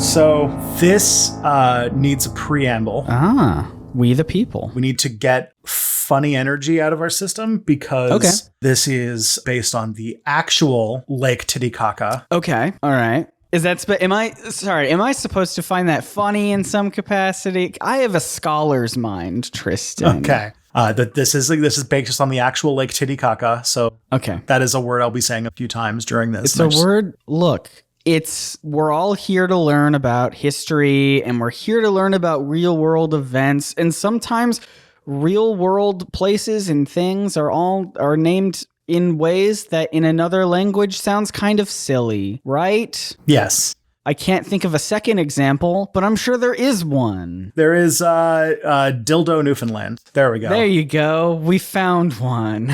So this needs a preamble. We the people. We need to get funny energy out of our system because this is based on the actual Lake Titicaca. Okay. All right. Is that am I supposed to find that funny in some capacity? I have a scholar's mind, Tristan. Okay. This is based on the actual Lake Titicaca. So that is a word I'll be saying a few times during this. It's a word. Look, we're all here to learn about history, and we're here to learn about real world events, and sometimes real world places and things are named in ways that in another language sounds kind of silly, right? Yes. I can't think of a second example, but I'm sure there is one. There is Dildo, Newfoundland. There we go. There you go. We found one.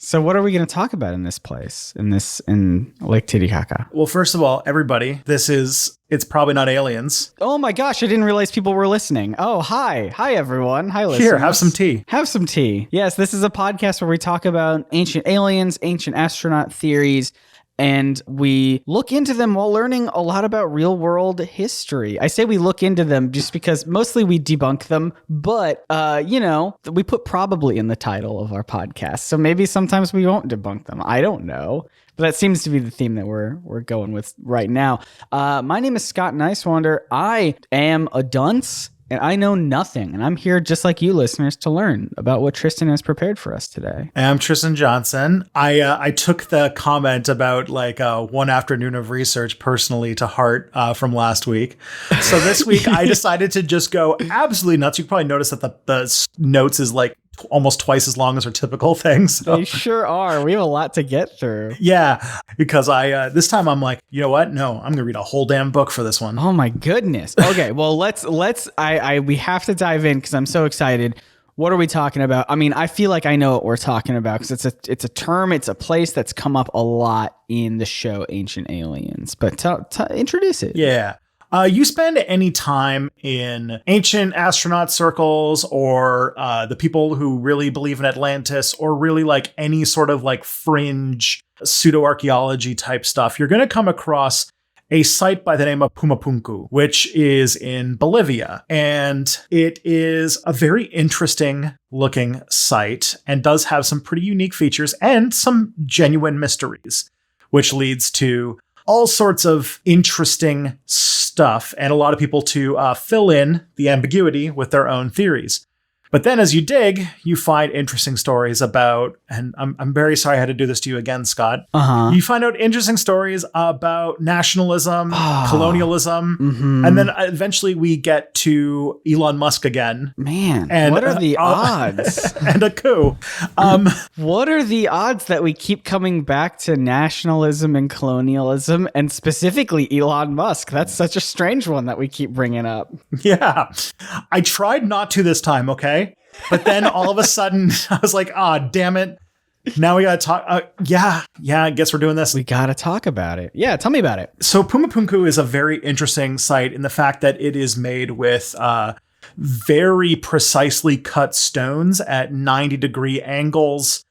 So what are we going to talk about in this place, in Lake Titicaca? Well, first of all, everybody, it's probably not aliens. Oh my gosh, I didn't realize people were listening. Oh, hi. Hi, everyone. Hi, listeners. Here, have some tea. Have some tea. Yes, this is a podcast where we talk about ancient aliens, ancient astronaut theories, and we look into them while learning a lot about real world history. I say we look into them just because mostly we debunk them, but, we put probably in the title of our podcast. So maybe sometimes we won't debunk them. I don't know. But that seems to be the theme that we're going with right now. My name is Scott Nicewander. I am a dunce. And I know nothing, and I'm here just like you listeners to learn about what Tristan has prepared for us today. I'm Tristan Johnson. I took the comment about one afternoon of research personally to heart from last week. So this week I decided to just go absolutely nuts. You can probably notice that the notes is almost twice as long as our typical things. So. They sure are. We have a lot to get through. Yeah, because I this time I'm like, you know what? No, I'm gonna read a whole damn book for this one. Oh my goodness. Okay, well we have to dive in because I'm so excited. What are we talking about? I mean, I feel like I know what we're talking about because it's a term, it's a place that's come up a lot in the show Ancient Aliens. But introduce it. Yeah. You spend any time in ancient astronaut circles or the people who really believe in Atlantis or really any sort of fringe pseudo-archaeology type stuff, you're going to come across a site by the name of Pumapunku, which is in Bolivia. And it is a very interesting looking site and does have some pretty unique features and some genuine mysteries, which leads to all sorts of interesting stuff and a lot of people to fill in the ambiguity with their own theories. But then as you dig, you find interesting stories about, and I'm very sorry I had to do this to you again, Scott. You find out interesting stories about nationalism, colonialism, and then eventually we get to Elon Musk again. Man, and, what are the odds? And a coup. What are the odds that we keep coming back to nationalism and colonialism, and specifically Elon Musk? That's such a strange one that we keep bringing up. Yeah, I tried not to this time, okay? But then all of a sudden, I was like, damn it. Now we got to talk. Yeah, I guess we're doing this. We got to talk about it. Yeah, tell me about it. So Pumapunku is a very interesting site in the fact that it is made with very precisely cut stones at 90-degree angles.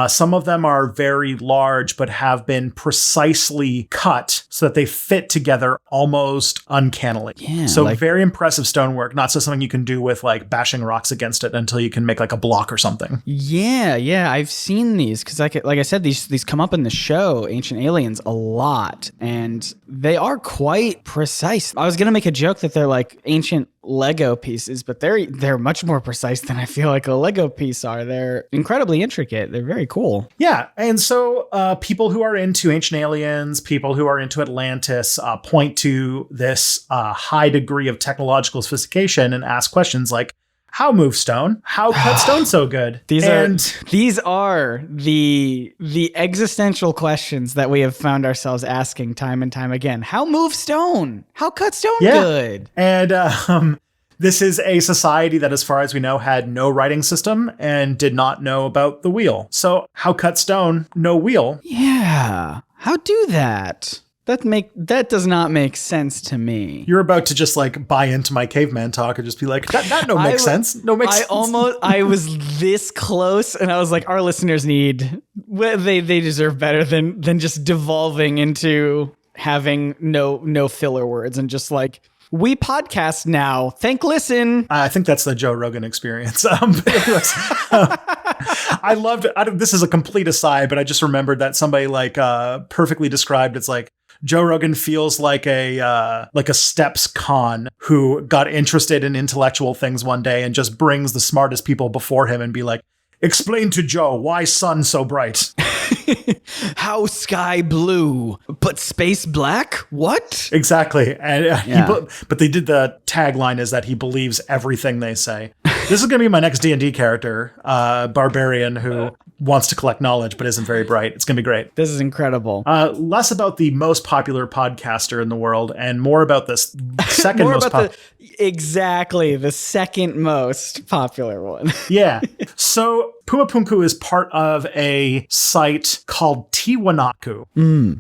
Some of them are very large, but have been precisely cut so that they fit together almost uncannily. Yeah, so very impressive stonework, not just something you can do with bashing rocks against it until you can make a block or something. Yeah, I've seen these because like I said, these come up in the show Ancient Aliens a lot, and they are quite precise. I was gonna make a joke that they're ancient Lego pieces, but they're much more precise than I feel like a Lego piece are. They're incredibly intricate. They're very cool. Yeah, and so people who are into Ancient Aliens, people who are into Atlantis, point to this high degree of technological sophistication and ask questions like, how move stone? How cut stone so good? These are the existential questions that we have found ourselves asking time and time again. How move stone? How cut stone good? And this is a society that, as far as we know, had no writing system and did not know about the wheel. So how cut stone? No wheel. Yeah. How do that? That does not make sense to me. You're about to just buy into my caveman talk and just be like, that no makes sense. No makes sense. I was this close, and I was like, our listeners they deserve better than just devolving into having no filler words and just like, we podcast now. Listen. I think that's the Joe Rogan experience. But anyways, I loved it. This is a complete aside, but I just remembered that somebody like perfectly described it's like Joe Rogan feels like a steps con who got interested in intellectual things one day and just brings the smartest people before him and be like, explain to Joe why sun so bright. How sky blue, but space black? What? Exactly. And but they did the tagline is that he believes everything they say. This is going to be my next D&D character, barbarian who wants to collect knowledge but isn't very bright. It's going to be great. This is incredible. Less about the most popular podcaster in the world and more about this second most popular. Exactly, the second most popular one. Yeah. So Pumapunku is part of a site called Tiwanaku.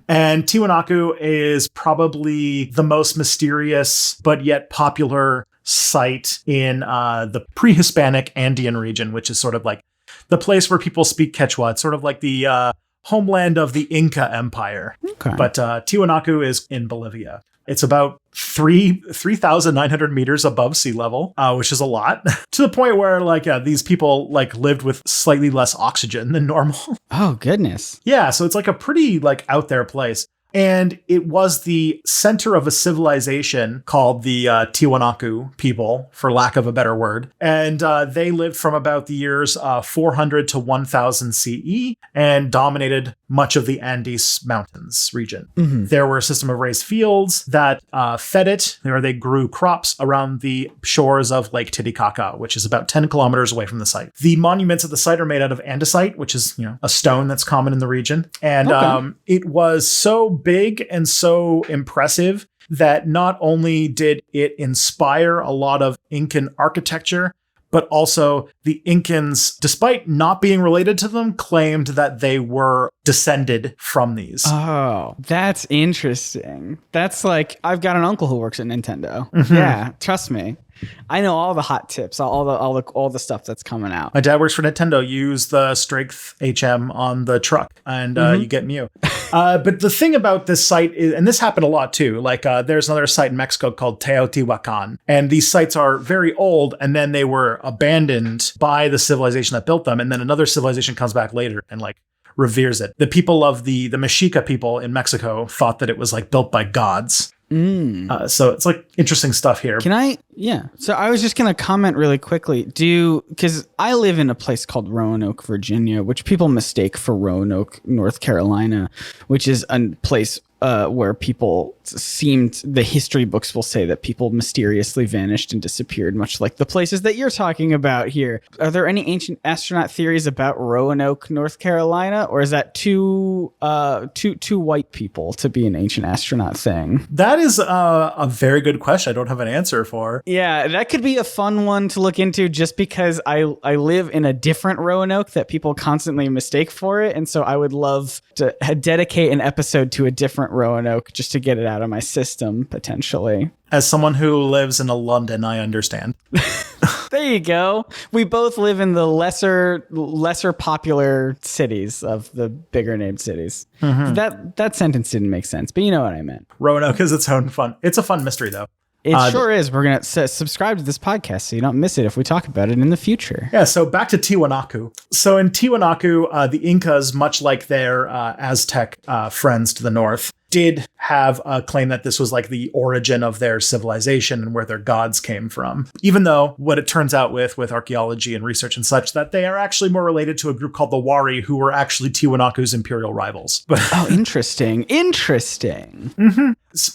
And Tiwanaku is probably the most mysterious but yet popular site in the pre-Hispanic Andean region, which is sort of like the place where people speak Quechua. It's sort of like the homeland of the Inca Empire. Okay. But Tiwanaku is in Bolivia. It's about 3,900 meters above sea level, which is a lot, to the point where like these people like lived with slightly less oxygen than normal. Oh, goodness. Yeah. So it's like a pretty like out there place. And it was the center of a civilization called the Tiwanaku people, for lack of a better word. And they lived from about the years 400 to 1000 CE and dominated much of the Andes Mountains region. There were a system of raised fields that fed it, where they grew crops around the shores of Lake Titicaca, which is about 10 kilometers away from the site. The monuments at the site are made out of andesite, which is, a stone that's common in the region. And it was so big and so impressive that not only did it inspire a lot of Incan architecture, but also the Incans, despite not being related to them, claimed that they were descended from these. Oh, that's interesting. That's like, I've got an uncle who works at Nintendo. Yeah, trust me. I know all the hot tips, all the stuff that's coming out. My dad works for Nintendo. Use the Strength HM on the truck, and you get Mew. But the thing about this site is, and this happened a lot too. Like there's another site in Mexico called Teotihuacan, and these sites are very old, and then they were abandoned by the civilization that built them, and then another civilization comes back later and like reveres it. The people of the Mexica people in Mexico thought that it was like built by gods. So it's like interesting stuff here. So I was just going to comment really quickly. Because I live in a place called Roanoke, Virginia, which people mistake for Roanoke, North Carolina, which is a place where people the history books will say that people mysteriously vanished and disappeared, much like the places that you're talking about here. Are there any ancient astronaut theories about Roanoke, North Carolina, or is that too white people to be an ancient astronaut thing? That is a very good question. I don't have an answer for. Yeah, that could be a fun one to look into, just because I live in a different Roanoke that people constantly mistake for it, and so I would love to dedicate an episode to a different Roanoke just to get it out of my system, potentially. As someone who lives in a London, I understand. There you go. We both live in the lesser popular cities of the bigger named cities. That sentence didn't make sense, but you know what I meant. Roanoke is its own fun. It's a fun mystery, though. It sure is. We're going to subscribe to this podcast so you don't miss it if we talk about it in the future. Yeah, so back to Tiwanaku. So in Tiwanaku, the Incas, much like their Aztec friends to the north, did have a claim that this was like the origin of their civilization and where their gods came from. Even though what it turns out with archaeology and research and such, that they are actually more related to a group called the Wari, who were actually Tiwanaku's imperial rivals. Oh, interesting. Interesting.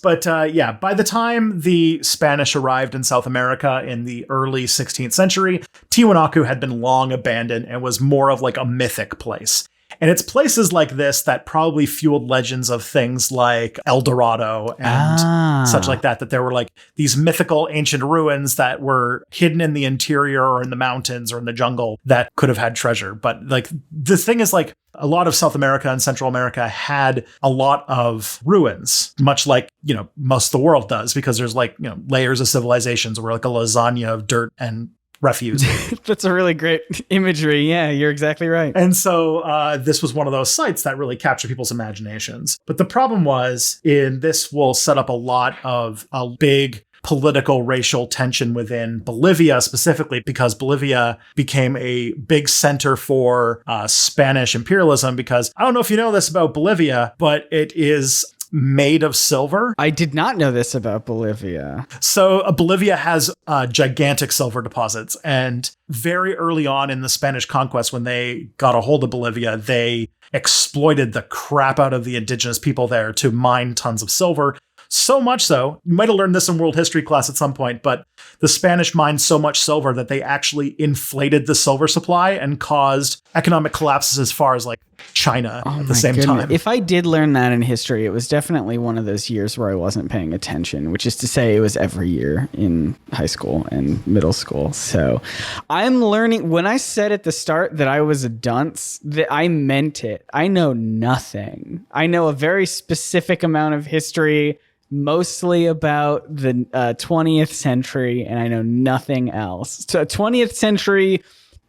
But by the time the Spanish arrived in South America in the early 16th century, Tiwanaku had been long abandoned and was more of like a mythic place. And it's places like this that probably fueled legends of things like El Dorado and such like that there were like these mythical ancient ruins that were hidden in the interior or in the mountains or in the jungle that could have had treasure. But like the thing is, like, a lot of South America and Central America had a lot of ruins, much like, most of the world does, because there's like, layers of civilizations where like a lasagna of dirt and refuse. That's a really great imagery. Yeah, you're exactly right. And so this was one of those sites that really captured people's imaginations. But the problem was, this will set up a lot of a big political racial tension within Bolivia, specifically because Bolivia became a big center for Spanish imperialism. Because I don't know if you know this about Bolivia, but it is made of silver. I did not know this about Bolivia. So Bolivia has gigantic silver deposits. And very early on in the Spanish conquest, when they got a hold of Bolivia, they exploited the crap out of the indigenous people there to mine tons of silver. So much so, you might have learned this in world history class at some point, but the Spanish mined so much silver that they actually inflated the silver supply and caused economic collapses as far as like China at the same time. If I did learn that in history, it was definitely one of those years where I wasn't paying attention, which is to say it was every year in high school and middle school. So I'm learning. When I said at the start that I was a dunce, that I meant it. I know nothing. I know a very specific amount of history, mostly about the 20th century, and I know nothing else. So 20th century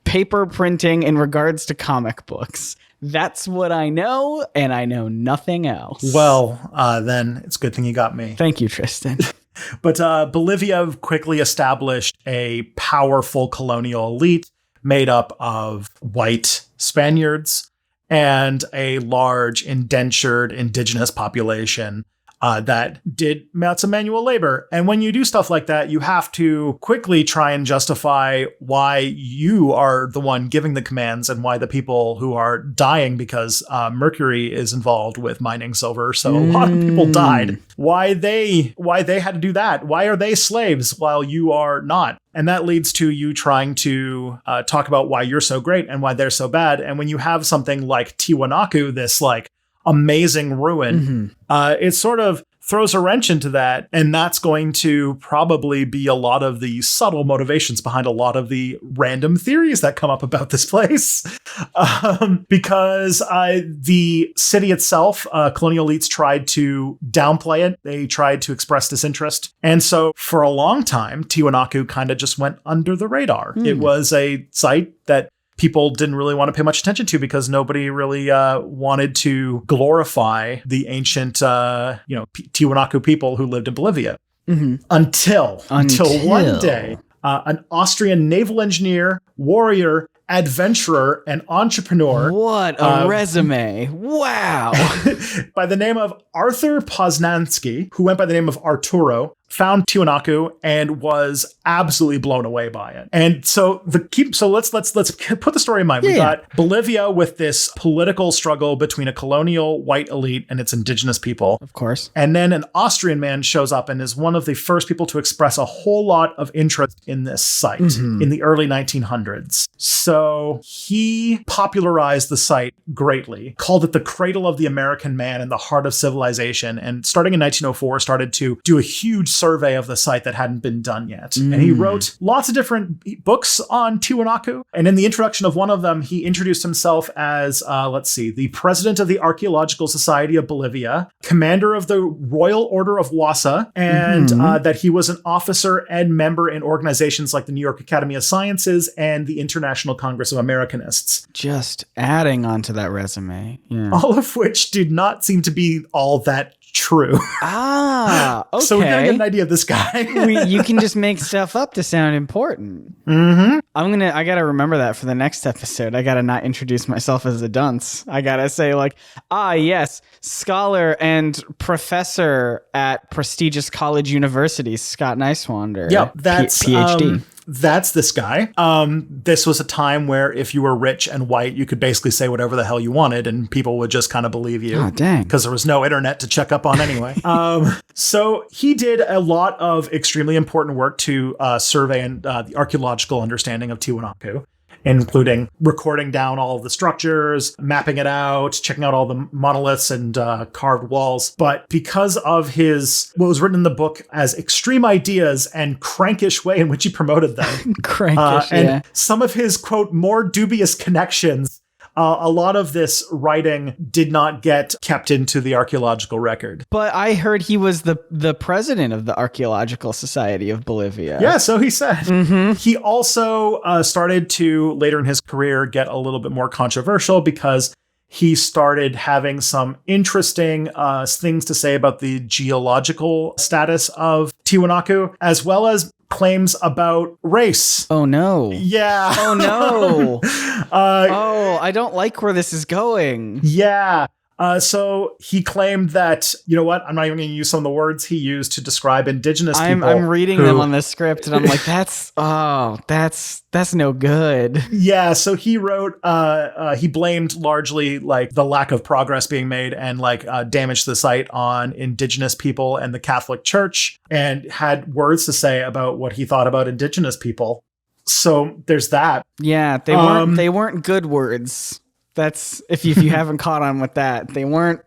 paper printing in regards to comic books. That's what I know, and I know nothing else. Well, then it's a good thing you got me. Thank you, Tristan. But Bolivia quickly established a powerful colonial elite made up of white Spaniards and a large indentured indigenous population that did some manual labor. And when you do stuff like that, you have to quickly try and justify why you are the one giving the commands and why the people who are dying because mercury is involved with mining silver. So a lot of people died. Why they had to do that? Why are they slaves while you are not? And that leads to you trying to talk about why you're so great and why they're so bad. And when you have something like Tiwanaku, this like amazing ruin, it sort of throws a wrench into that. And that's going to probably be a lot of the subtle motivations behind a lot of the random theories that come up about this place. Because the city itself, colonial elites tried to downplay it. They tried to express disinterest. And so for a long time, Tiwanaku kind of just went under the radar. It was a site that people didn't really want to pay much attention to because nobody really wanted to glorify the ancient, Tiwanaku people who lived in Bolivia. Until one day, an Austrian naval engineer, warrior, adventurer, and entrepreneur. What a resume. Wow. By the name of Arthur Poznansky, who went by the name of Arturo, found Tiwanaku and was absolutely blown away by it. And so let's put the story in mind. We got Bolivia with this political struggle between a colonial white elite and its indigenous people. Of course. And then an Austrian man shows up and is one of the first people to express a whole lot of interest in this site in the early 1900s. So he popularized the site greatly, called it the cradle of the American man and the heart of civilization. And starting in 1904, started to do a huge survey of the site that hadn't been done yet. And he wrote lots of different books on Tiwanaku. And in the introduction of one of them, he introduced himself as, the president of the Archaeological Society of Bolivia, commander of the Royal Order of Wasa, and that he was an officer and member in organizations like the New York Academy of Sciences and the International Congress of Americanists. Just adding onto that resume. Yeah. All of which did not seem to be all that true. Okay. So we're getting an idea of this guy. You can just make stuff up to sound important. I gotta remember that for the next episode. I gotta not introduce myself as a dunce. I gotta say yes, scholar and professor at prestigious college university, Scott Nicewander. Yeah, that's PhD. That's this guy. This was a time where if you were rich and white, you could basically say whatever the hell you wanted and people would just kind of believe you. Oh, dang. Because there was no internet to check up on anyway. So he did a lot of extremely important work to survey the archaeological understanding of Tiwanaku, including recording down all of the structures, mapping it out, checking out all the monoliths and carved walls. But because of what was written in the book as extreme ideas and crankish way in which he promoted them, crankish, and some of his, quote, more dubious connections, a lot of this writing did not get kept into the archaeological record. But I heard he was the president of the Archaeological Society of Bolivia. Yeah, so he said. He also started to, later in his career, get a little bit more controversial because he started having some interesting things to say about the geological status of Tiwanaku, as well as claims about race. Oh, no. Yeah. Oh, no. I don't like where this is going. Yeah. So he claimed that, you know what, I'm not even going to use some of the words he used to describe indigenous people. I'm reading them on the script and I'm like, that's no good. Yeah, so he wrote, he blamed largely like the lack of progress being made and like damage to the site on indigenous people and the Catholic Church, and had words to say about what he thought about indigenous people. So there's that. Yeah, they weren't good words. That's if you haven't caught on with that. They weren't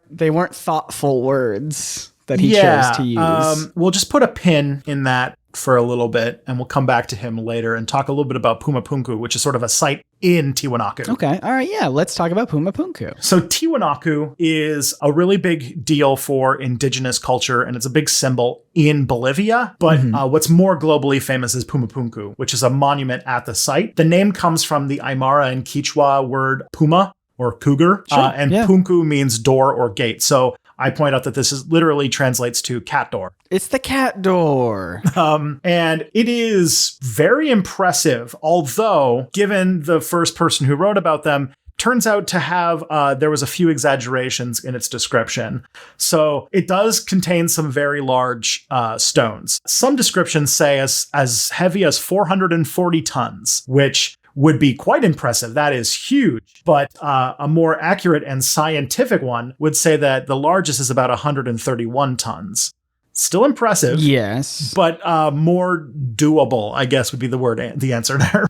thoughtful words that he chose to use. We'll just put a pin in that for a little bit, and we'll come back to him later and talk a little bit about Pumapunku, which is sort of a site in Tiwanaku. Okay. All right. Yeah. Let's talk about Pumapunku. So Tiwanaku is a really big deal for indigenous culture, and it's a big symbol in Bolivia. But what's more globally famous is Pumapunku, which is a monument at the site. The name comes from the Aymara and Quechua word Puma, or cougar, and Punku means door or gate. So I point out that this is literally translates to cat door. It's the cat door. And it is very impressive, although given the first person who wrote about them, turns out to have, there was a few exaggerations in its description. So it does contain some very large stones. Some descriptions say as heavy as 440 tons, which would be quite impressive. That is huge. But a more accurate and scientific one would say that the largest is about 131 tons. Still impressive. Yes. But more doable, I guess, would be the answer there.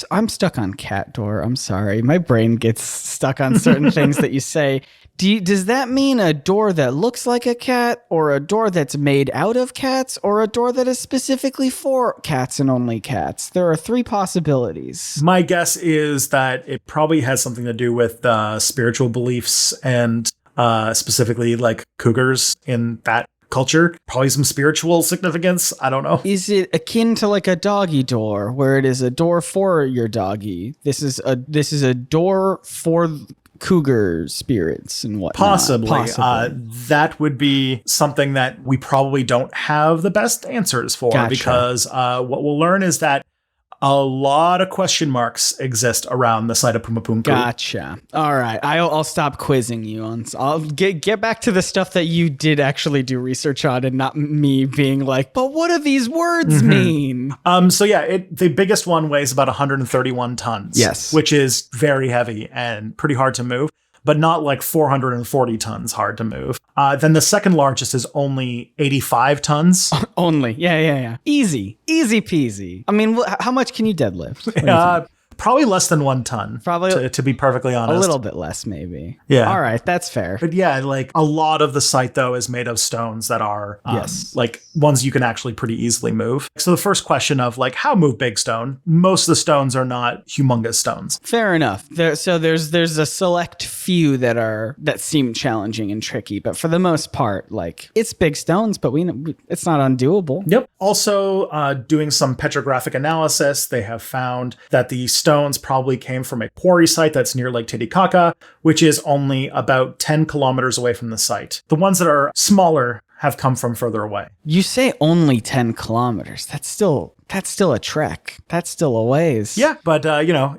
I'm stuck on cat door. I'm sorry. My brain gets stuck on certain things that you say. Does that mean a door that looks like a cat, or a door that's made out of cats, or a door that is specifically for cats and only cats? There are three possibilities. My guess is that it probably has something to do with spiritual beliefs and specifically like cougars in that culture. Probably some spiritual significance. I don't know. Is it akin to like a doggy door, where it is a door for your doggy? This is a door for cougar spirits and whatnot. Possibly. That would be something that we probably don't have the best answers for. Gotcha. Because what we'll learn is that a lot of question marks exist around the site of Pumapunku. Gotcha. All right. I'll stop quizzing you on. I'll get back to the stuff that you did actually do research on, and not me being like, but what do these words mean? So yeah, the biggest one weighs about 131 tons. Yes. Which is very heavy and pretty hard to move, but not like 440 tons hard to move. Then the second largest is only 85 tons. Only. Yeah. Easy peasy. I mean, how much can you deadlift? Probably less than 1 ton. Probably, to be perfectly honest. A little bit less, maybe. Yeah. All right, that's fair. But yeah, like a lot of the site though is made of stones that are like ones you can actually pretty easily move. So the first question of like how move big stone? Most of the stones are not humongous stones. Fair enough. There's a select few that seem challenging and tricky, but for the most part, like it's big stones, but it's not undoable. Yep. Also, doing some petrographic analysis, they have found that the stones probably came from a quarry site that's near Lake Titicaca, which is only about 10 kilometers away from the site. The ones that are smaller have come from further away. You say only 10 kilometers. That's still a trek. That's still a ways. Yeah, but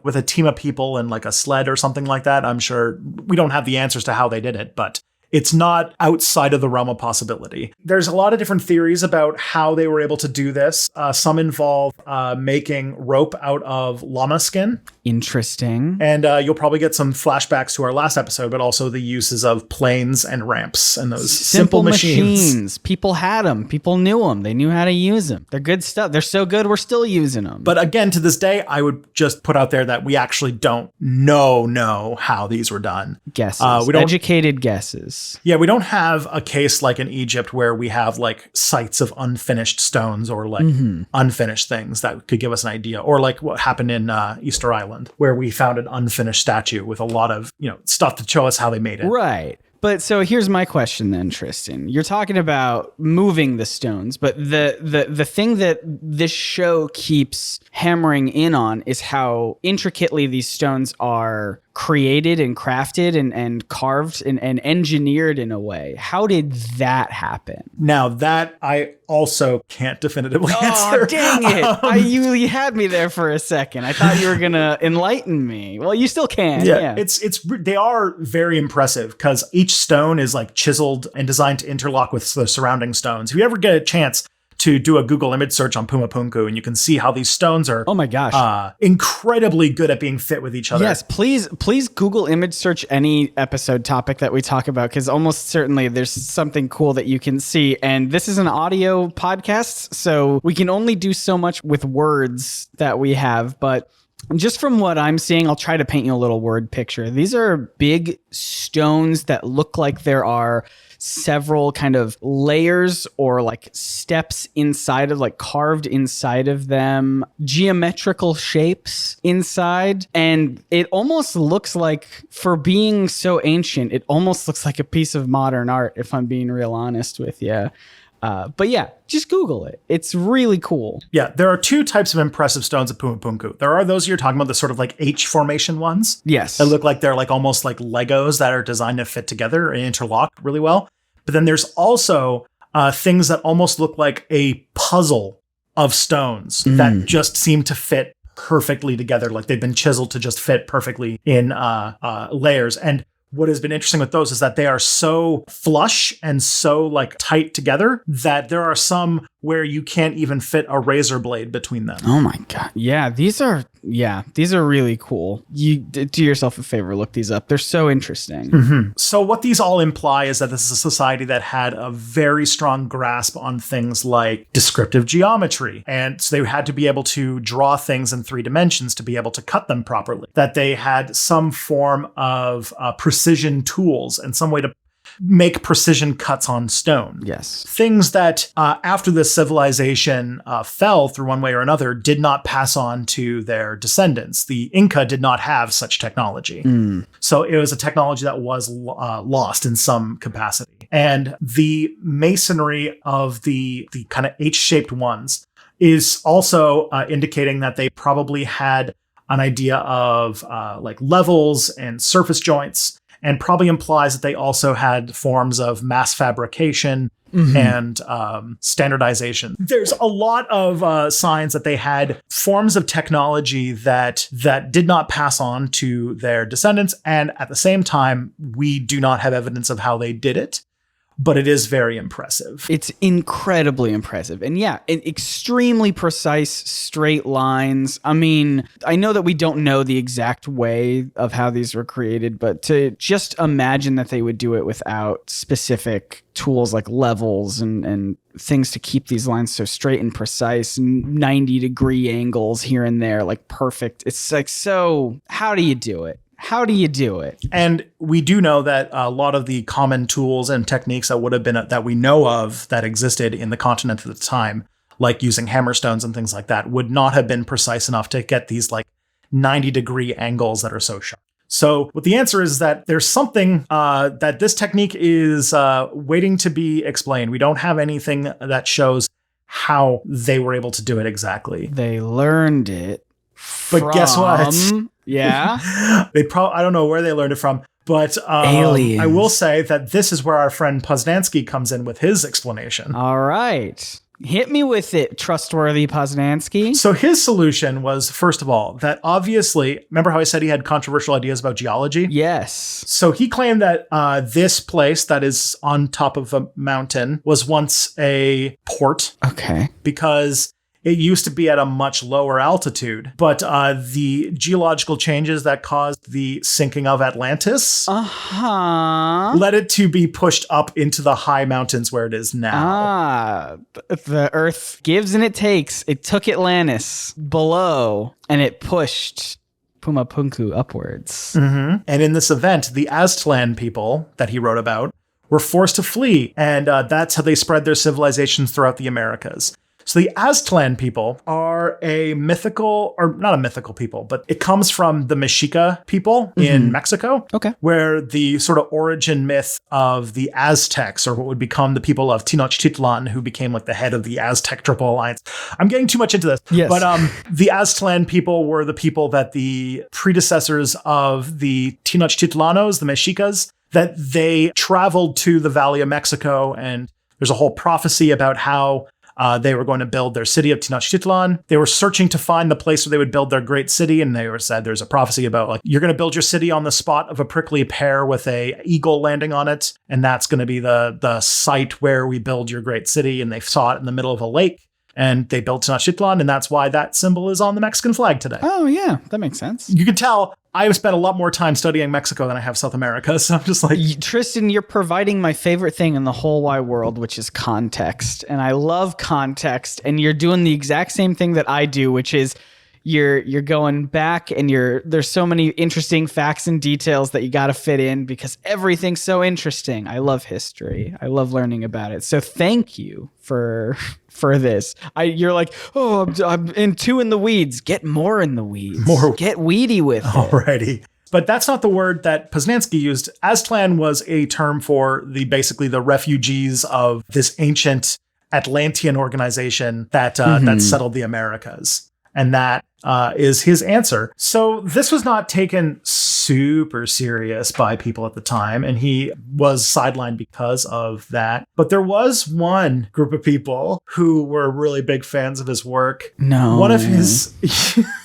with a team of people and like a sled or something like that, I'm sure we don't have the answers to how they did it, but it's not outside of the realm of possibility. There's a lot of different theories about how they were able to do this. Some involve making rope out of llama skin. Interesting. And you'll probably get some flashbacks to our last episode, but also the uses of planes and ramps and those simple machines. People had them. People knew them. They knew how to use them. They're good stuff. They're so good, we're still using them. But again, to this day, I would just put out there that we actually don't know how these were done. Guesses. Educated guesses. stones. Yeah, we don't have a case like in Egypt where we have like sites of unfinished stones or like unfinished things that could give us an idea. Or like what happened in Easter Island, where we found an unfinished statue with a lot of, stuff to show us how they made it. Right. But so here's my question then, Tristan. You're talking about moving the stones, but the thing that this show keeps hammering in on is how intricately these stones are created and crafted and carved and engineered in a way. How did that happen? Now that I also can't definitively answer. Oh, dang it. You had me there for a second. I thought you were going to enlighten me. Well, you still can. Yeah. They are very impressive because each stone is like chiseled and designed to interlock with the surrounding stones. If you ever get a chance to do a Google image search on Pumapunku, and you can see how these stones are, oh my gosh, incredibly good at being fit with each other. Yes, please Google image search any episode topic that we talk about, because almost certainly there's something cool that you can see. And this is an audio podcast, so we can only do so much with words that we have, but just from what I'm seeing, I'll try to paint you a little word picture. These are big stones that look like there are several kind of layers or like steps inside of, like carved inside of them, geometrical shapes inside. And it almost looks like, for being so ancient, it almost looks like a piece of modern art, if I'm being real honest with you. But yeah, just Google it. It's really cool. Yeah, there are two types of impressive stones at Pumapunku. There are those you're talking about, the sort of like H formation ones. Yes. That look like they're like almost like Legos that are designed to fit together and interlock really well. But then there's also things that almost look like a puzzle of stones that just seem to fit perfectly together. Like they've been chiseled to just fit perfectly in layers. And what has been interesting with those is that they are so flush and so like tight together that there are some where you can't even fit a razor blade between them. Oh my God. Yeah, these are really cool. You do yourself a favor, look these up. They're so interesting. Mm-hmm. So what these all imply is that this is a society that had a very strong grasp on things like descriptive geometry. And so they had to be able to draw things in 3 dimensions to be able to cut them properly. That they had some form of precision tools and some way to make precision cuts on stone. Yes. Things that after this civilization fell through one way or another did not pass on to their descendants. The Inca did not have such technology. So it was a technology that was lost in some capacity. And the masonry of the kind of H-shaped ones is also indicating that they probably had an idea of like levels and surface joints, and probably implies that they also had forms of mass fabrication and standardization. There's a lot of signs that they had forms of technology that did not pass on to their descendants, and at the same time, we do not have evidence of how they did it. But it is very impressive. It's incredibly impressive. And yeah, extremely precise, straight lines. I mean, I know that we don't know the exact way of how these were created, but to just imagine that they would do it without specific tools like levels and things to keep these lines so straight and precise, 90-degree angles here and there, like perfect. It's like, so how do you do it? How do you do it? And we do know that a lot of the common tools and techniques that would have been that we know of that existed in the continent at the time, like using hammerstones and things like that, would not have been precise enough to get these like 90-degree angles that are so sharp. So what the answer is that there's something that this technique is waiting to be explained. We don't have anything that shows how they were able to do it exactly. They learned it. But guess what? Yeah. I don't know where they learned it from, but aliens. I will say that this is where our friend Poznansky comes in with his explanation. All right. Hit me with it, trustworthy Poznansky. So his solution was, first of all, that obviously, remember how I said he had controversial ideas about geology? Yes. So he claimed that this place that is on top of a mountain was once a port. Okay. Because it used to be at a much lower altitude, but the geological changes that caused the sinking of Atlantis led it to be pushed up into the high mountains where it is now. The Earth gives and it takes. It took Atlantis below and it pushed Pumapunku upwards. And in this event, the Aztlan people that he wrote about were forced to flee, and that's how they spread their civilizations throughout the Americas. So the Aztlan people are a mythical, or not a mythical people, but it comes from the Mexica people in Mexico, where the sort of origin myth of the Aztecs, or what would become the people of Tenochtitlan, who became like the head of the Aztec Triple Alliance. I'm getting too much into this, but the Aztlan people were the people that the predecessors of the Tenochtitlanos, the Mexicas, that they traveled to the Valley of Mexico, and there's a whole prophecy about how they were going to build their city of Tenochtitlan. They were searching to find the place where they would build their great city, and they were said there's a prophecy about like you're going to build your city on the spot of a prickly pear with a eagle landing on it, and that's going to be the site where we build your great city. And they saw it in the middle of a lake, and they built Tenochtitlan, and that's why that symbol is on the Mexican flag today. Oh yeah, that makes sense. You can tell I've spent a lot more time studying Mexico than I have South America, so I'm just like... Tristan, you're providing my favorite thing in the whole wide world, which is context. And I love context, and you're doing the exact same thing that I do, which is you're going back, and there's so many interesting facts and details that you got to fit in because everything's so interesting. I love history. I love learning about it. So thank you for this. You're like, oh, I'm in the weeds. Get more in the weeds. Get weedy with it. Alrighty. But that's not the word that Poznanski used. Aztlan was a term for basically the refugees of this ancient Atlantean organization that settled the Americas. And that is his answer. So this was not taken super serious by people at the time, and he was sidelined because of that. But there was one group of people who were really big fans of his work. No. One of his...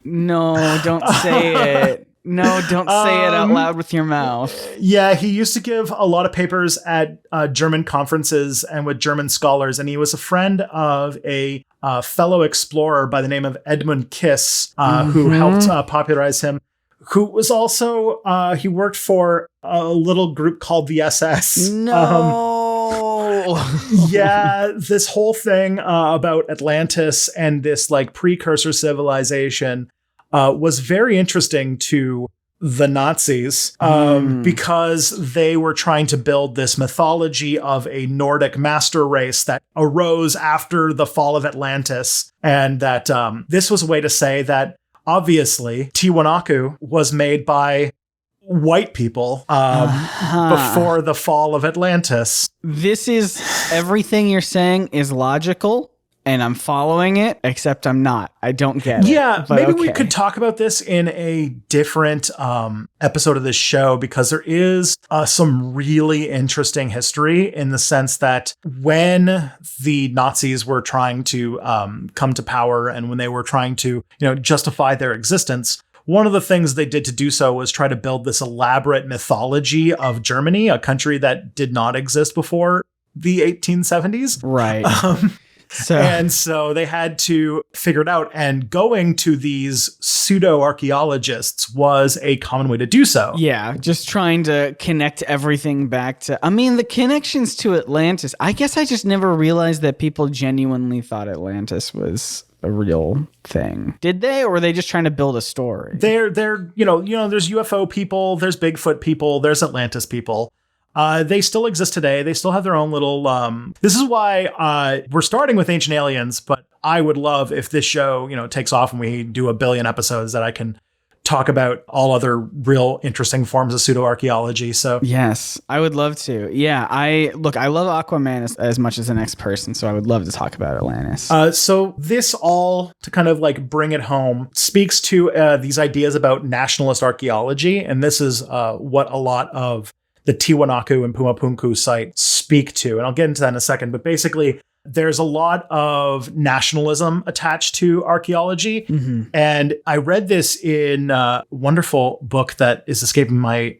No, don't say it. No, don't say it out loud with your mouth. Yeah, he used to give a lot of papers at German conferences and with German scholars, and he was a friend of a fellow explorer by the name of Edmund Kiss, who helped popularize him, who was also, he worked for a little group called the SS. No! Yeah, this whole thing about Atlantis and this like precursor civilization was very interesting to the Nazis because they were trying to build this mythology of a Nordic master race that arose after the fall of Atlantis. And that this was a way to say that obviously Tiwanaku was made by white people before the fall of Atlantis. This is everything you're saying is logical. And I'm following it, except I'm not. I don't get it. Yeah, maybe we could talk about this in a different episode of this show, because there is some really interesting history in the sense that when the Nazis were trying to come to power and when they were trying to, justify their existence, one of the things they did to do so was try to build this elaborate mythology of Germany, a country that did not exist before the 1870s. Right. So they had to figure it out, and going to these pseudo-archaeologists was a common way to do so. Yeah, just trying to connect everything back to... I mean, the connections to Atlantis, I guess I just never realized that people genuinely thought Atlantis was a real thing. Did they, or were they just trying to build a story? They're there's UFO people, there's Bigfoot people, there's Atlantis people. They still exist today. They still have their own little... This is why we're starting with Ancient Aliens, but I would love if this show, takes off and we do 1 billion episodes that I can talk about all other real interesting forms of pseudo-archaeology. So yes, I would love to. Yeah, I love Aquaman as much as the next person, so I would love to talk about Atlantis. So this all, to kind of like bring it home, speaks to these ideas about nationalist archaeology, and this is what a lot of the Tiwanaku and Pumapunku site speak to. And I'll get into that in a second. But basically, there's a lot of nationalism attached to archaeology. Mm-hmm. And I read this in a wonderful book that is escaping my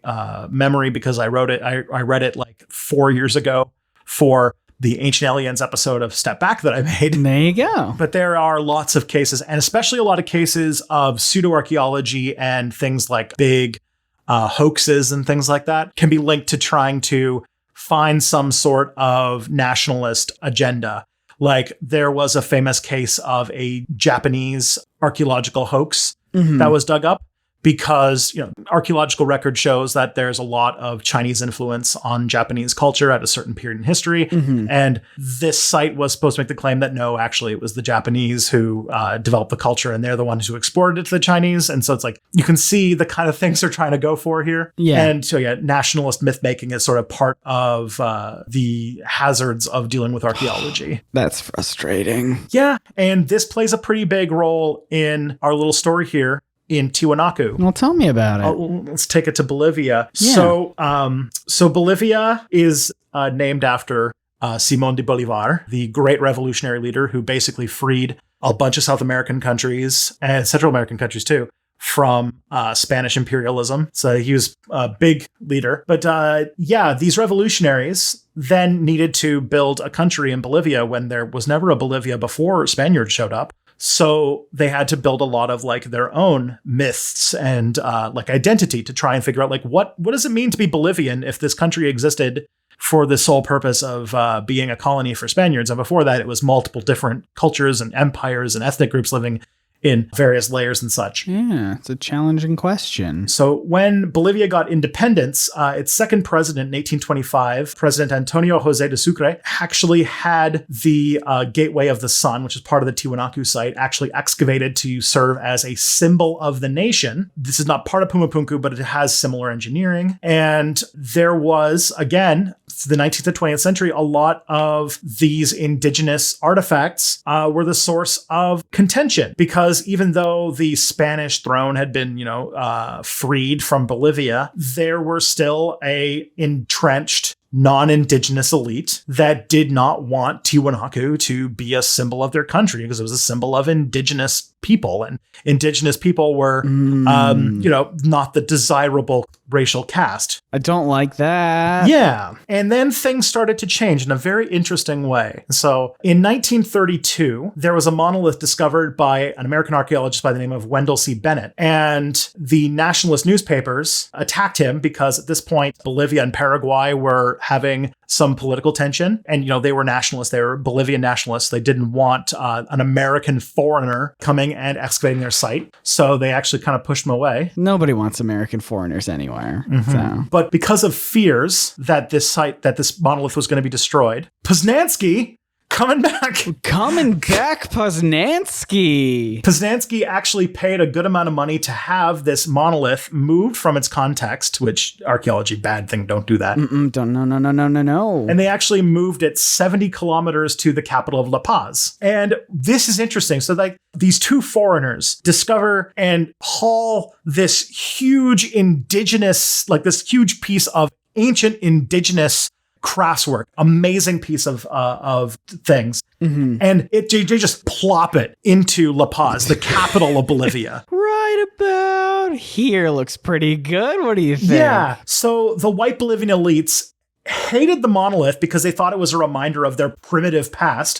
memory because I wrote it. I read it like 4 years ago for the Ancient Aliens episode of Step Back that I made. There you go. But there are lots of cases, and especially a lot of cases of pseudo-archaeology and things like big hoaxes and things like that can be linked to trying to find some sort of nationalist agenda. Like there was a famous case of a Japanese archaeological hoax that was dug up because, archaeological record shows that there's a lot of Chinese influence on Japanese culture at a certain period in history. And this site was supposed to make the claim that no, actually it was the Japanese who developed the culture and they're the ones who exported it to the Chinese. And so it's like, you can see the kind of things they're trying to go for here. Yeah. And so, nationalist myth making is sort of part of the hazards of dealing with archaeology. That's frustrating. Yeah. And this plays a pretty big role in our little story here in Tiwanaku. Well, tell me about it. Let's take it to Bolivia. Yeah. So Bolivia is named after Simón de Bolívar, the great revolutionary leader who basically freed a bunch of South American countries and Central American countries too from Spanish imperialism. So he was a big leader. But these revolutionaries then needed to build a country in Bolivia when there was never a Bolivia before Spaniards showed up. So they had to build a lot of like their own myths and like identity to try and figure out like what does it mean to be Bolivian if this country existed for the sole purpose of being a colony for Spaniards. And before that, it was multiple different cultures and empires and ethnic groups living in various layers and such. Yeah, it's a challenging question. So when Bolivia got independence, its second president in 1825, President Antonio José de Sucre, actually had the Gateway of the Sun, which is part of the Tiwanaku site, actually excavated to serve as a symbol of the nation. This is not part of Pumapunku, but it has similar engineering. And there was, again, the 19th and 20th century, a lot of these indigenous artifacts were the source of contention because even though the Spanish throne had been, freed from Bolivia, there were still a entrenched non-indigenous elite that did not want Tiwanaku to be a symbol of their country because it was a symbol of indigenous people, and indigenous people were, not the desirable racial caste. I don't like that. Yeah. And then things started to change in a very interesting way. So in 1932, there was a monolith discovered by an American archaeologist by the name of Wendell C. Bennett. And the nationalist newspapers attacked him because at this point, Bolivia and Paraguay were having some political tension. And, they were nationalists. They were Bolivian nationalists. They didn't want an American foreigner coming and excavating their site. So they actually kind of pushed them away. Nobody wants American foreigners anywhere. Mm-hmm. So. But because of fears that this monolith was going to be destroyed, Poznański coming back, Poznański. Poznański actually paid a good amount of money to have this monolith moved from its context, which archaeology, bad thing, don't do that. No. And they actually moved it 70 kilometers to the capital of La Paz. And this is interesting. So like these two foreigners discover and haul this huge indigenous, like this huge piece of ancient indigenous craftswork, amazing piece of things. Mm-hmm. And they just plop it into La Paz, the capital of Bolivia. Right about here looks pretty good. What do you think? Yeah. So the white Bolivian elites hated the monolith because they thought it was a reminder of their primitive past,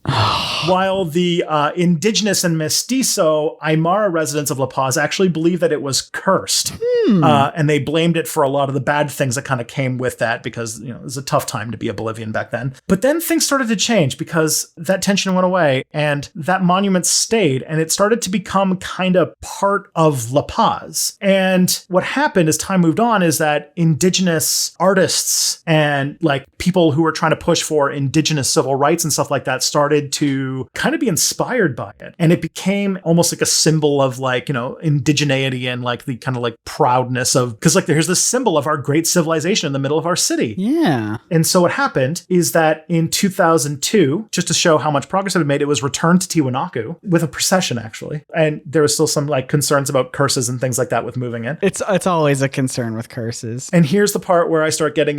while the indigenous and mestizo Aymara residents of La Paz actually believed that it was cursed. And they blamed it for a lot of the bad things that kind of came with that because, it was a tough time to be a Bolivian back then. But then things started to change because that tension went away and that monument stayed and it started to become kind of part of La Paz. And what happened as time moved on is that indigenous artists and like people who were trying to push for indigenous civil rights and stuff like that started to kind of be inspired by it. And it became almost like a symbol of like, indigeneity and like the kind of like proudness of, because like there's this symbol of our great civilization in the middle of our city. Yeah. And so what happened is that in 2002, just to show how much progress it had made, it was returned to Tiwanaku with a procession actually. And there was still some like concerns about curses and things like that with moving it. It's always a concern with curses. And here's the part where I start turning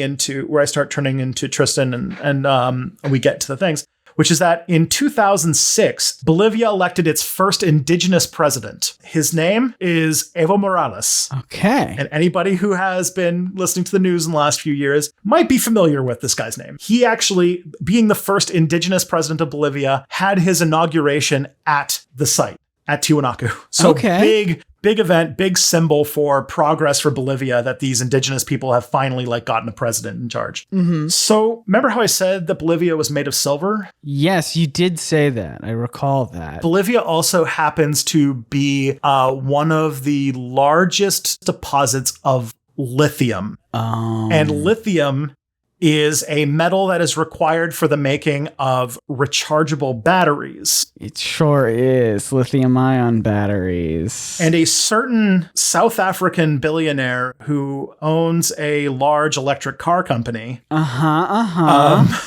into Tristan and we get to the things, which is that in 2006, Bolivia elected its first indigenous president. His name is Evo Morales. Okay. And anybody who has been listening to the news in the last few years might be familiar with this guy's name. He actually, being the first indigenous president of Bolivia, had his inauguration at the site, at Tiwanaku. So big event, big symbol for progress for Bolivia that these indigenous people have finally like gotten a president in charge. Mm-hmm. So remember how I said that Bolivia was made of silver? Yes, you did say that. I recall that. Bolivia also happens to be one of the largest deposits of lithium. And lithium is a metal that is required for the making of rechargeable batteries. It sure is. Lithium-ion batteries. And a certain South African billionaire who owns a large electric car company had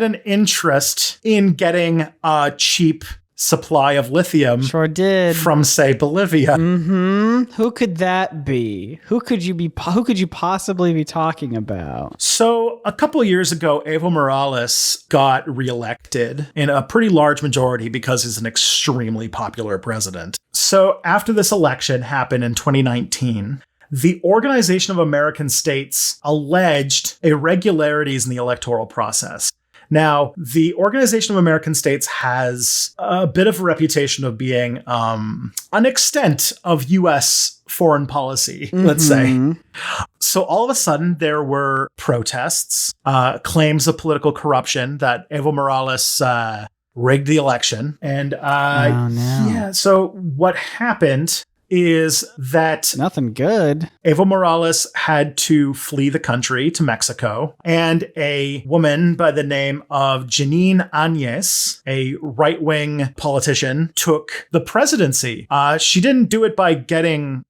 an interest in getting a cheap supply of lithium. Sure did. From, say, Bolivia. Mm-hmm. Who could that be? Who could you possibly be talking about? So a couple of years ago, Evo Morales got reelected in a pretty large majority because he's an extremely popular president. So after this election happened in 2019, the Organization of American States alleged irregularities in the electoral process. Now, the Organization of American States has a bit of a reputation of being an extent of U.S. foreign policy, let's say. So all of a sudden, there were protests, claims of political corruption that Evo Morales rigged the election. And yeah, so what happened is that nothing good. Evo Morales had to flee the country to Mexico, and a woman by the name of Janine Áñez, a right-wing politician, took the presidency. She didn't do it by getting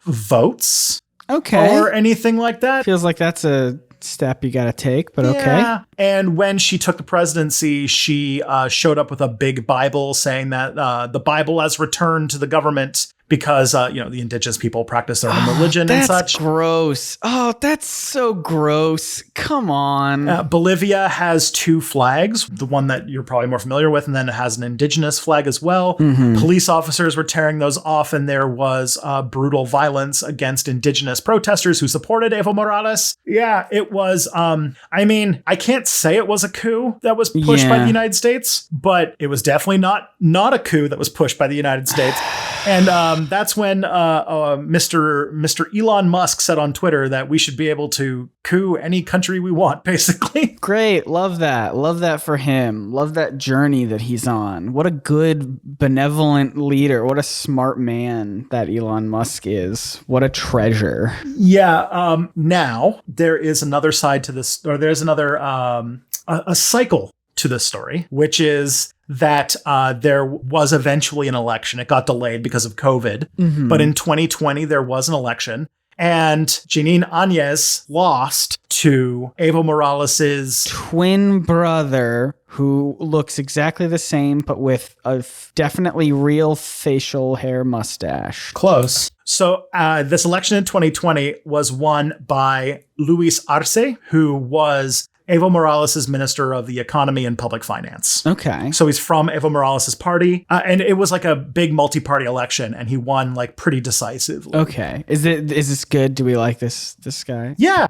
votes or anything like that. Feels like that's a step you gotta take, but okay. And when she took the presidency, she showed up with a big Bible saying that the Bible has returned to the government because, the indigenous people practice their own religion and such. That's gross. Oh, that's so gross. Come on. Bolivia has two flags, the one that you're probably more familiar with, and then it has an indigenous flag as well. Police officers were tearing those off, and there was brutal violence against indigenous protesters who supported Evo Morales. Yeah, it was, I can't say it was a coup that was pushed by the United States, but it was definitely not a coup that was pushed by the United States. And that's when Mr. Elon Musk said on Twitter that we should be able to coup any country we want, basically. Great. Love that. Love that for him. Love that journey that he's on. What a good, benevolent leader. What a smart man that Elon Musk is. What a treasure. Yeah. Now, there is another side to this, or there's another a cycle to this story, which is that there was eventually an election. It got delayed because of COVID. But in 2020, there was an election. And Janine Áñez lost to Evo Morales's twin brother, who looks exactly the same, but with a definitely real facial hair mustache. Close. So this election in 2020 was won by Luis Arce, who was Evo Morales' Minister of the Economy and Public Finance. Okay. So he's from Evo Morales' party. And it was like a big multi-party election, and he won like pretty decisively. Okay. Is this good? Do we like this guy? Yeah.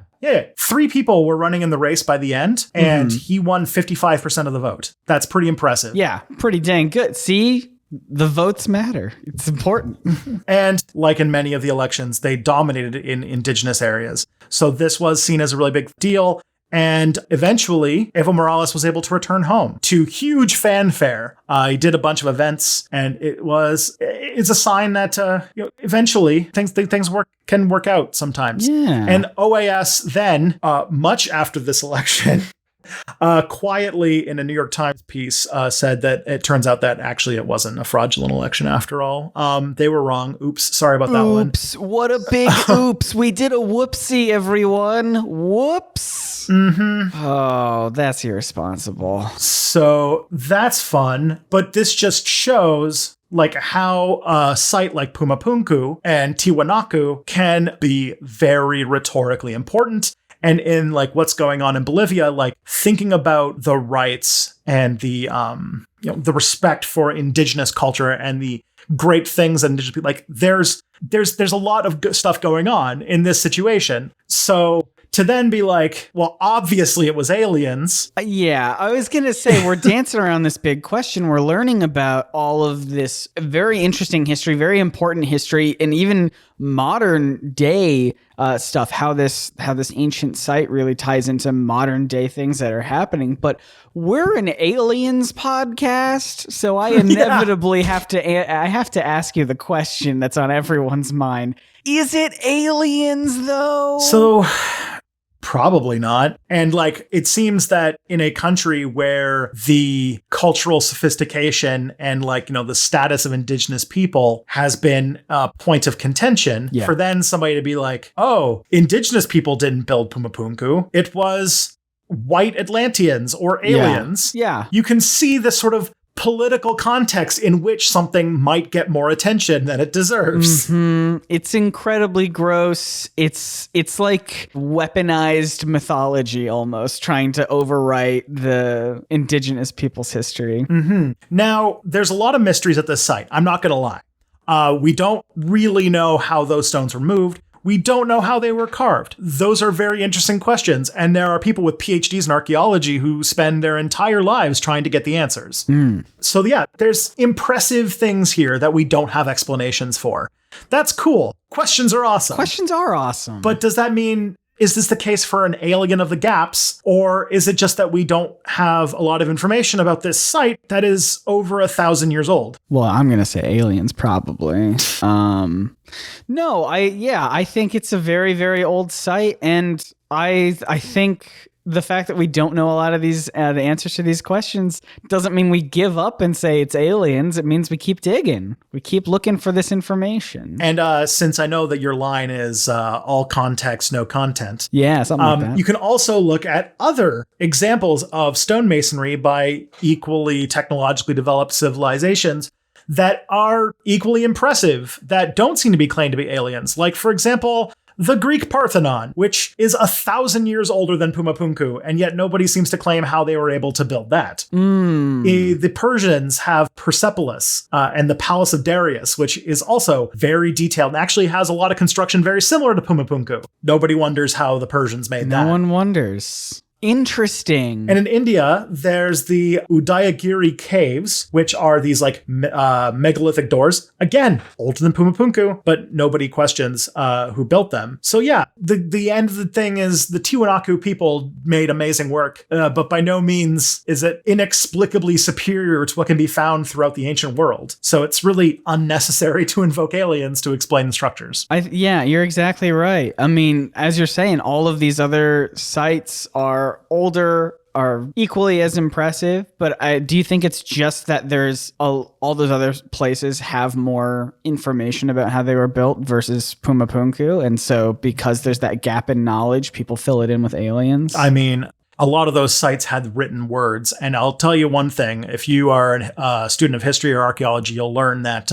3 people were running in the race by the end, and he won 55% of the vote. That's pretty impressive. Yeah, pretty dang good. See? The votes matter. It's important. And like in many of the elections, they dominated in indigenous areas. So this was seen as a really big deal. And eventually, Evo Morales was able to return home to huge fanfare. He did a bunch of events, and it's a sign that eventually things can work out sometimes. Yeah. And OAS then, much after this election, quietly in a New York Times piece said that it turns out that actually it wasn't a fraudulent election after all. They were wrong. Oops. Sorry about that one. Oops. What a big oops. We did a whoopsie, everyone. Whoops. Oh, that's irresponsible. So that's fun. But this just shows like how a site like Pumapunku and Tiwanaku can be very rhetorically important. And in like what's going on in Bolivia, like thinking about the rights and the the respect for indigenous culture and the great things that indigenous people, like there's a lot of good stuff going on in this situation. So to then be like, well, obviously it was aliens. Yeah, I was going to say, we're dancing around this big question. We're learning about all of this very interesting history, very important history, and even modern day stuff, how this ancient site really ties into modern day things that are happening. But we're an aliens podcast, so I inevitably have to ask you the question that's on everyone's mind. Is it aliens, though? So, probably not. And like, it seems that in a country where the cultural sophistication and like, the status of indigenous people has been a point of contention, for then somebody to be like, oh, indigenous people didn't build Pumapunku. It was white Atlanteans or aliens. Yeah. You can see the sort of political context in which something might get more attention than it deserves. Mm-hmm. It's incredibly gross. It's like weaponized mythology almost, trying to overwrite the indigenous people's history. Mm-hmm. Now, there's a lot of mysteries at this site. I'm not going to lie. We don't really know how those stones were moved. We don't know how they were carved. Those are very interesting questions, and there are people with PhDs in archaeology who spend their entire lives trying to get the answers. So yeah, there's impressive things here that we don't have explanations for. That's cool. Questions are awesome. Questions are awesome. But does that mean, is this the case for an alien of the gaps, or is it just that we don't have a lot of information about this site that is over 1,000 years old? Well, I'm going to say aliens, probably. No, I think it's a very, very old site, and I think the fact that we don't know a lot of these the answers to these questions doesn't mean we give up and say it's aliens. It means we keep digging. We keep looking for this information. And since I know that your line is all context, no content. Yeah, something like that. You can also look at other examples of stonemasonry by equally technologically developed civilizations that are equally impressive, that don't seem to be claimed to be aliens. Like, for example, the Greek Parthenon, which is 1,000 years older than Pumapunku, and yet nobody seems to claim how they were able to build that. The Persians have Persepolis and the Palace of Darius, which is also very detailed and actually has a lot of construction very similar to Pumapunku. Nobody wonders how the Persians made that. No one wonders. Interesting. And in India, there's the Udayagiri caves, which are these like megalithic doors. Again, older than Pumapunku, but nobody questions who built them. So yeah, the end of the thing is the Tiwanaku people made amazing work, but by no means is it inexplicably superior to what can be found throughout the ancient world. So it's really unnecessary to invoke aliens to explain the structures. Yeah, you're exactly right. I mean, as you're saying, all of these other sites are older, are equally as impressive, but do you think it's just that there's all those other places have more information about how they were built versus Pumapunku, and so because there's that gap in knowledge, people fill it in with aliens? I mean, a lot of those sites had written words, and I'll tell you one thing, if you are a student of history or archaeology, you'll learn that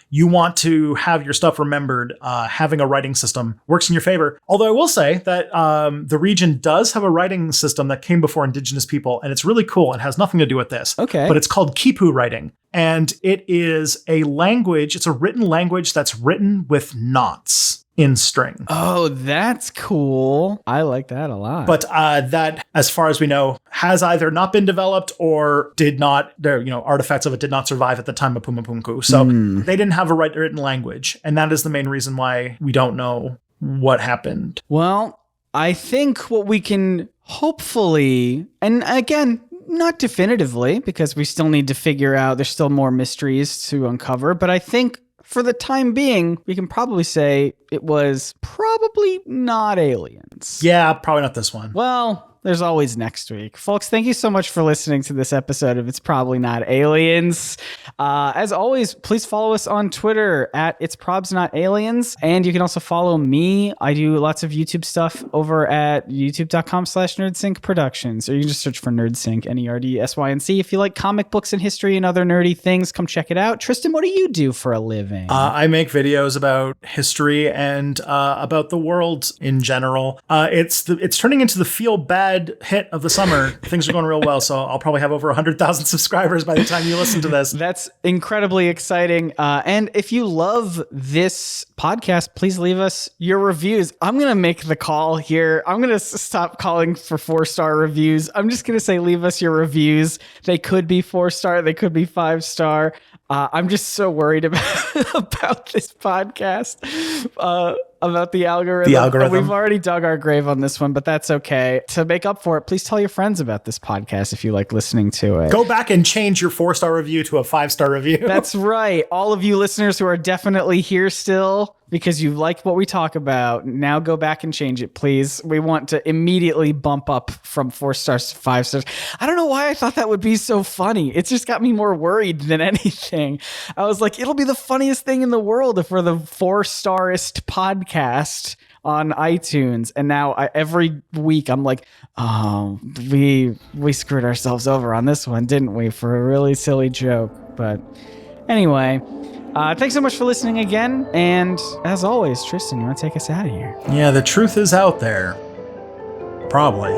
you want to have your stuff remembered. Having a writing system works in your favor. Although I will say that the region does have a writing system that came before indigenous people, and it's really cool. It has nothing to do with this. Okay. But it's called Kipu writing. And it is a language, it's a written language that's written with knots in string. Oh, that's cool. I like that a lot. But that, as far as we know, has either not been developed or did not, artifacts of it did not survive at the time of Pumapunku. So they didn't have a written language. And that is the main reason why we don't know what happened. Well, I think what we can hopefully, and again, not definitively, because we still need to figure out, there's still more mysteries to uncover, but I think for the time being, we can probably say it was probably not aliens. Yeah, probably not this one. Well, there's always next week. Folks, thank you so much for listening to this episode of It's Probably Not Aliens. As always, please follow us on Twitter at It's Probs Not Aliens. And you can also follow me. I do lots of YouTube stuff over at youtube.com/Nerdsync Productions. Or you can just search for Nerdsync, Nerdsync. If you like comic books and history and other nerdy things, come check it out. Tristan, what do you do for a living? I make videos about history and about the world in general. It's turning into the feel bad head hit of the summer. Things are going real well, so I'll probably have over 100,000 subscribers by the time you listen to this. That's incredibly exciting. And if you love this podcast, please leave us your reviews. I'm going to make the call here. I'm going to stop calling for 4-star reviews. I'm just going to say leave us your reviews. They could be 4-star. They could be 5-star. I'm just so worried about this podcast, about the algorithm. We've already dug our grave on this one, but that's okay. To make up for it, please tell your friends about this podcast if you like listening to it. Go back and change your 4-star review to a 5-star review. That's right. All of you listeners who are definitely here still because you like what we talk about, now go back and change it, please. We want to immediately bump up from 4 stars to 5 stars. I don't know why I thought that would be so funny. It's just got me more worried than anything. I was like, it'll be the funniest thing in the world if we're the 4-starist podcast on iTunes. And now every week I'm like, oh, we screwed ourselves over on this one, didn't we? For a really silly joke. But anyway, thanks so much for listening again. And as always, Tristan, you want to take us out of here? Yeah, the truth is out there. Probably.